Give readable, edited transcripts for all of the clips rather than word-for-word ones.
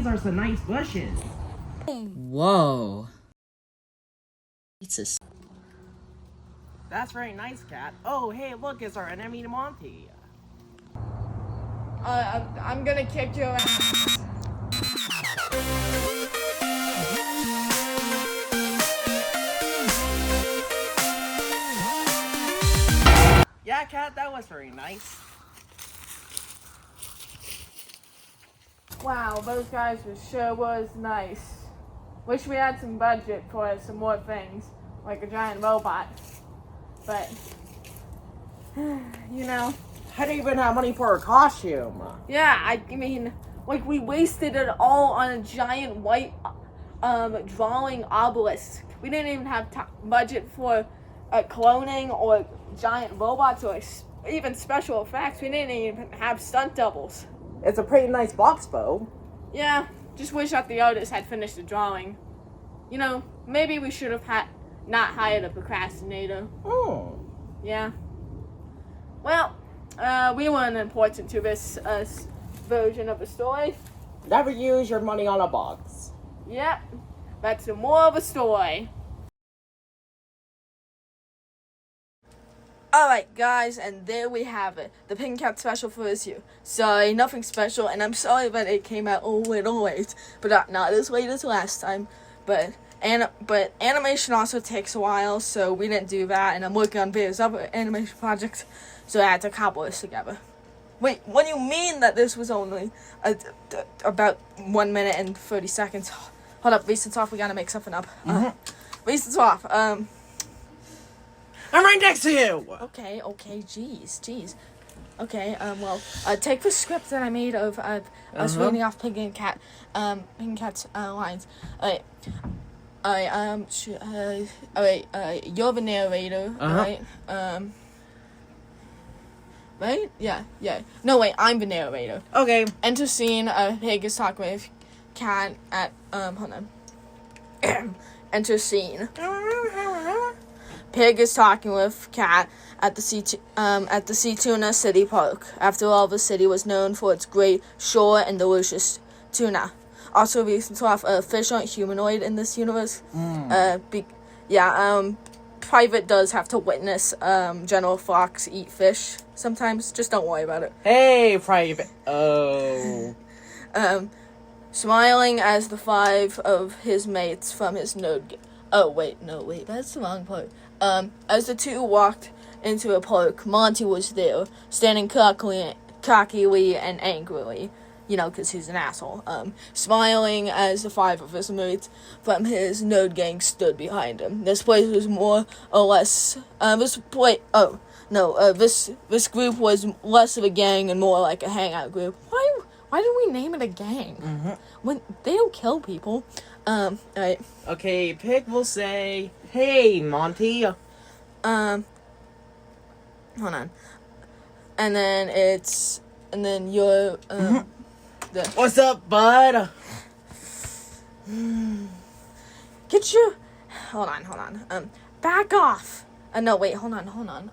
are some nice bushes. Whoa. It's That's very nice, Cat. Oh, hey, look, it's our enemy Monty. I'm gonna kick your ass. Yeah, Cat, that was very nice. Wow, those guys sure was nice. Wish we had some budget for some more things, like a giant robot. But, you know. I don't even have money for a costume. Yeah, I mean, like, we wasted it all on a giant white drawing obelisk. We didn't even have budget for cloning or giant robots or even special effects. We didn't even have stunt doubles. It's a pretty nice box bow. Yeah, just wish that the artist had finished the drawing. You know, maybe we should have not hired a procrastinator. Oh. Yeah. Well, we weren't important to this version of the story. Never use your money on a box. Yep, that's more of a story. Alright guys, and there we have it. The Pink Cat special for this year. Sorry, nothing special, and I'm sorry that it came out a little late. But not as late as last time. But animation also takes a while, so we didn't do that. And I'm working on various other animation projects, so I had to cobble this together. Wait, what do you mean that this was only about 1 minute and 30 seconds? Hold up, Recentsloth, we gotta make something up. Recentsloth, I'm right next to you! Okay, jeez. Okay, well, take the script that I made of us reading off Pigh and Cat, Pigh and Cat's lines. Alright, you're the narrator, right? Right? Yeah. No, wait, I'm the narrator. Okay. Enter scene, Pigh is talking with Cat at, hold on. Enter scene. Pigh is talking with Cat at the Sea Tuna City Park. After all, the city was known for its great shore and delicious tuna. Also, Recentsloth, fish aren't humanoid in this universe. Private does have to witness General Fox eat fish sometimes. Just don't worry about it. Hey, Private. Oh. Smiling as the 5 of his mates from his node. Oh, wait, that's the wrong part. As the two walked into a park, Monty was there, standing cockily and angrily, you know, because he's an asshole, smiling as the 5 of his mates from his node gang stood behind him. This place was more or less, this group was less of a gang and more like a hangout group. Why do we name it a gang? When they don't kill people. Alright. Okay, Pigh will say, hey, Monty. Hold on. And then you're, What's up, bud? Get your, hold on. Back off. No, wait, hold on.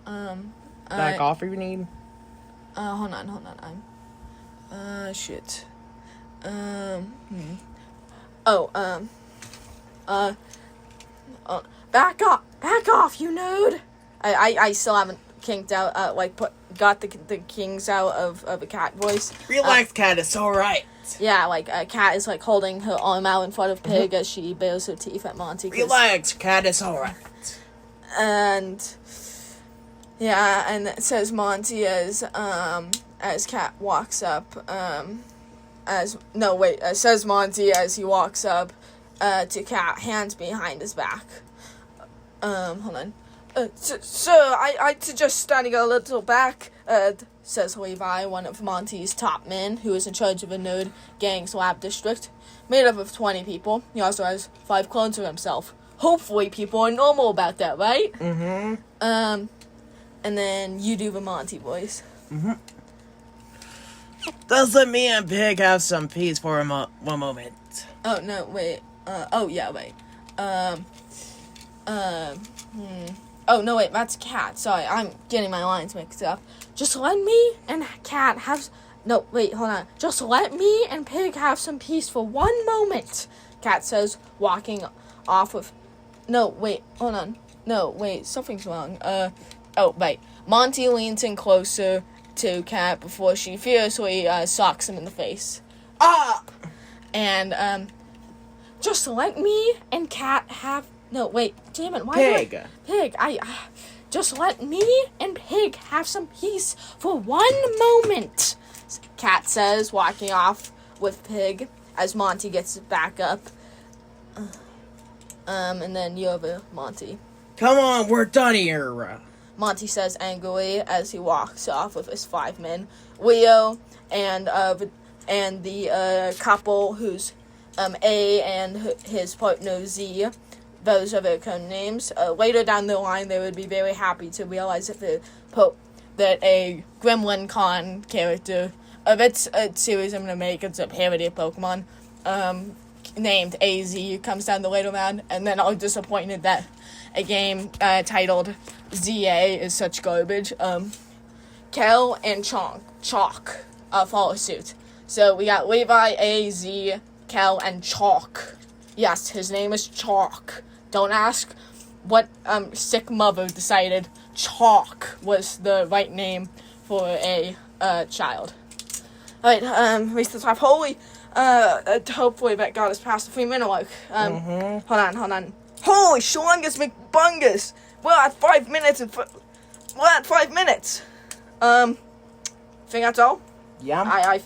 Back off if you need. Hold on. Shit. Back off, you nerd! I still haven't kinked out, got the kings out of the cat voice. Relax, Cat, it's alright. Yeah, Cat is, holding her arm out in front of Pigh as she bares her teeth at Monty. Relax, Cat, it's alright. And, yeah, and it says Monty as Cat walks up, it says Monty as he walks up, to Cat, hands behind his back. Hold on. Sir, I suggest standing a little back, says Levi, one of Monty's top men, who is in charge of a node gang's lab district, made up of 20 people. He also has 5 clones of himself. Hopefully people are normal about that, right? And then you do the Monty voice. Let's let me and Pigh have some peace for one moment. Oh, no, wait. Wait. Oh, no, wait, that's Cat. Sorry, I'm getting my lines mixed up. Just let me and Cat have No, wait, hold on. Just let me and Pig have some peace for one moment, Cat says, walking off with... No, wait, hold on. No, wait, something's wrong. Oh, right. Monty leans in closer to Cat before she fiercely socks him in the face. Ah! And, just let me and Cat have... No, wait, damn it, why Pig. Pig, just let me and Pig have some peace for one moment, Cat says, walking off with Pig as Monty gets back up. And then you have Monty. Come on, we're done here. Monty says angrily as he walks off with his 5 men. Leo and the couple who's A and his partner Z. Those are their code names. Later down the line, they would be very happy to realize that a Gremlin Con character of its series I'm gonna make, it's a parody of Pokemon, named AZ comes down the later round, and then I'm disappointed that a game titled ZA is such garbage. Kel and Chalk follow suit. So we got Levi, AZ, Kel, and Chalk. Yes, his name is Chalk. Don't ask what sick mother decided Chalk was the right name for a child. Alright, Recentsloth. Holy, hopefully that got us past the 3-minute mark. Hold on. Holy Schlungus McBungus! We're at 5 minutes we're at 5 minutes! Think that's all? Yeah.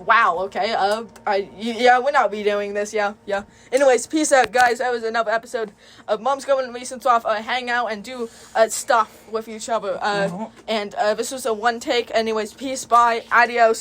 Wow, okay, we're not redoing this, yeah. Anyways, peace out, guys. That was another episode of Mom's Going to Recentsloth, hang out and do, stuff with each other, and, this was a one take. Anyways, peace, bye, adios.